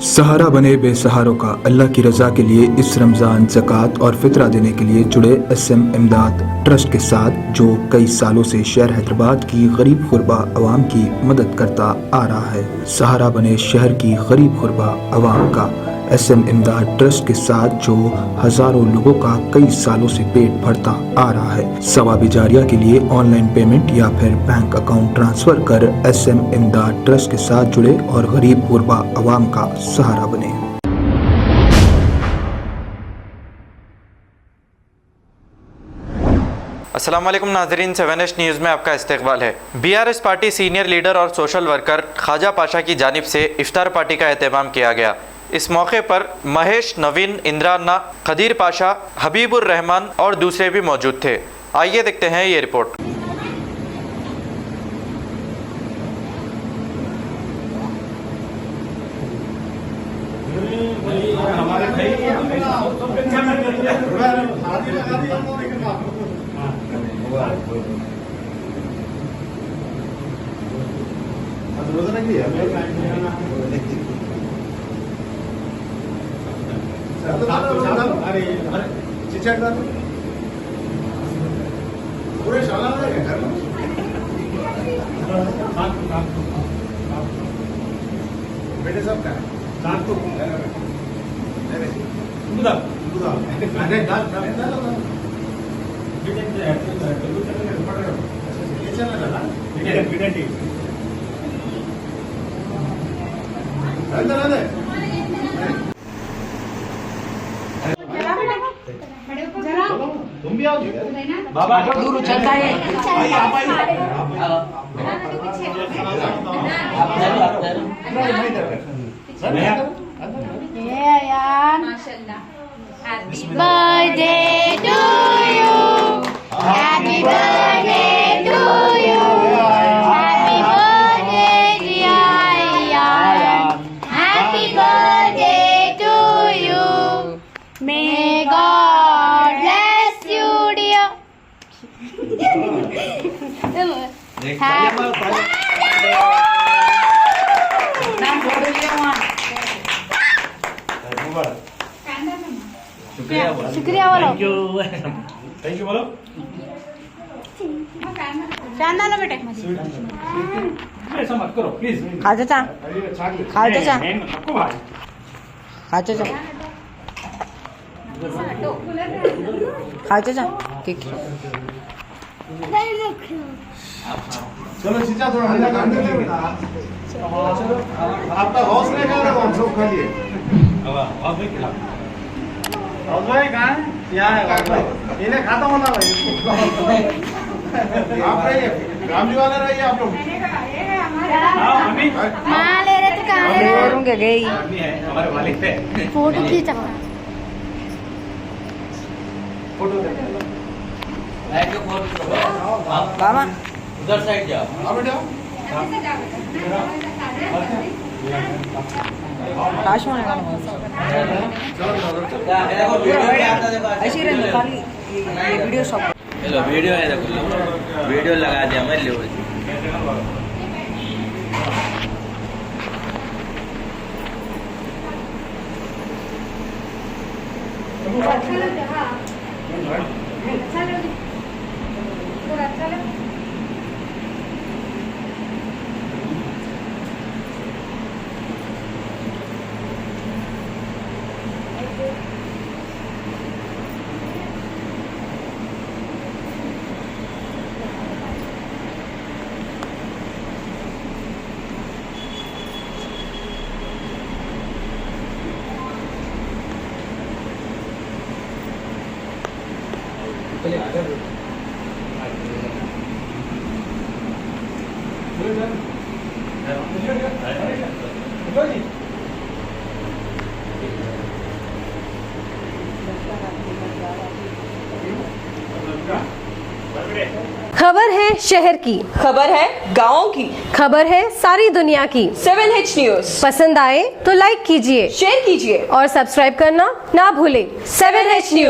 सहारा बने बेसहारों का। अल्लाह की रजा के लिए इस रमज़ान ज़कात और फितरा देने के लिए जुड़े SM इमदाद ट्रस्ट के साथ, जो कई सालों से शहर हैदराबाद की गरीब गुरबा अवाम की मदद करता आ रहा है। सहारा बने शहर की गरीब गुरबा अवाम का SM इमदाद ट्रस्ट के साथ, जो हजारों लोगों का कई सालों से पेट भरता आ रहा है। सवाब जारिया के लिए ऑनलाइन पेमेंट या फिर बैंक अकाउंट ट्रांसफर कर SM इमदाद ट्रस्ट के साथ जुड़े और गरीब गुरबा अवाम का सहारा बने। अस्सलाम वालेकुम नाज़रीन, 7H न्यूज़ में आपका इस्तकबाल है। BRS पार्टी सीनियर लीडर और सोशल वर्कर ख्वाजा पाशा की जानिब से इफ्तार पार्टी का एहतमाम किया गया। इस मौके पर महेश, नवीन, इंद्राना, खदीर पाशा, हबीबुर रहमान और दूसरे भी मौजूद थे। आइए देखते हैं ये रिपोर्ट। पूरे शाला बेटे सब का साथ तो अरे तुम भी आओ बाबा दूर चलता है। Happy birthday to you. Happy birthday to you. Happy birthday dear Yan. Happy birthday to you. May God bless you dear. शुक्रिया बोलो। थैंक यू बोलो। फैन डालो बेटे। ऐसा मत करो प्लीज। खा चाचा, खा चाचा, आपको भाई खा चाचा, खा चाचा। ठीक है। चलो चीचा थोड़ा हल्ला कर दे। आपका हौसले का हम सब खा लिए। अब भाई खिला। और भाई कहाँ है? यहाँ है। इन्हें खाता होना भाई। आप रहिए, रामजी वाले रहिए आप लोग। हाँ ले रहे थे, कहाँ ले रहे हो? गई हमारे वालिद पे फोटो खींचा। फोटो बाबा उधर साइड जाओ। आओ बेटा। काश में ऐसे रहने खाली ये वीडियो शॉप। हेलो वीडियो है, देखो वीडियो लगा दिया मैं ले। खबर है शहर की, खबर है गाँव की, खबर है सारी दुनिया की। 7H न्यूज़ पसंद आए तो लाइक कीजिए, शेयर कीजिए और सब्सक्राइब करना ना भूलें। 7H news.